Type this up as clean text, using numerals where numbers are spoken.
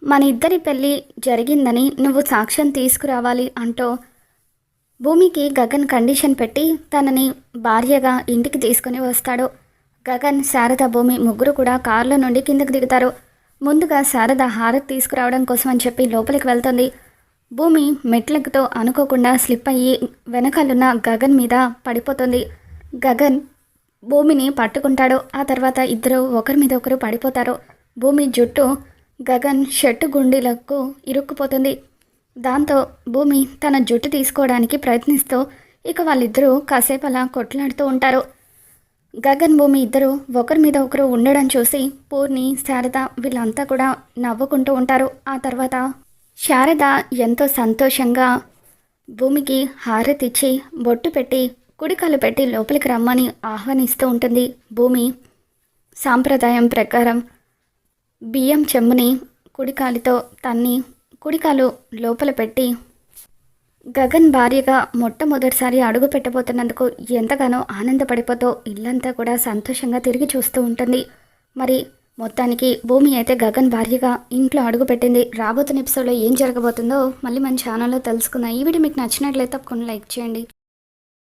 మన ఇద్దరి పెళ్ళి జరిగిందని నువ్వు సాక్ష్యం తీసుకురావాలి అంటూ భూమికి గగన్ కండిషన్ పెట్టి తనని భార్యగా ఇంటికి తీసుకుని వస్తాడు. గగన్, శారద, భూమి ముగ్గురు కూడా కారులో నుండి కిందకి దిగుతారు. ముందుగా శారద హారతి తీసుకురావడం కోసం అని చెప్పి లోపలికి వెళ్తుంది. భూమి మెట్లతో అనుకోకుండా స్లిప్ అయ్యి వెనకాలన్న గగన్ మీద పడిపోతుంది. గగన్ భూమిని పట్టుకుంటాడు. ఆ తర్వాత ఇద్దరు ఒకరి మీద ఒకరు పడిపోతారు. భూమి జుట్టు గగన్ షర్టు గుండీలకు ఇరుక్కుపోతుంది. దాంతో భూమి తన జుట్టు తీసుకోవడానికి ప్రయత్నిస్తూ ఇక వాళ్ళిద్దరూ కాసేపు అలా కొట్లాడుతూ ఉంటారు. గగన్, భూమి ఇద్దరు ఒకరి మీద ఒకరు ఉండడం చూసి పూర్ణి, శారద వీళ్ళంతా కూడా నవ్వుకుంటూ ఉంటారు. ఆ తర్వాత శారద ఎంతో సంతోషంగా భూమికి హారతిచ్చి బొట్టు పెట్టి కుడికాలు పెట్టి లోపలికి రమ్మని ఆహ్వానిస్తూ ఉంటుంది. భూమి సాంప్రదాయం ప్రకారం బియ్యం చెంబుని కుడికాలితో తన్ని కుడికాలు లోపల పెట్టి గగన్ భార్యగా మొట్టమొదటిసారి అడుగు పెట్టబోతున్నందుకు ఎంతగానో ఆనందపడిపోతూ ఇల్లంతా కూడా సంతోషంగా తిరిగి చూస్తూ ఉంటుంది. మరి మొత్తానికి భూమి అయితే గగన్ భార్యగా ఇంట్లో అడుగు పెట్టింది. రాబోతున్న ఎపిసోడ్లో ఏం జరగబోతుందో మళ్ళీ మన ఛానల్లో తెలుసుకుందాం. ఈ వీడియో మీకు నచ్చినట్లయితే తప్పకుండా లైక్ చేయండి.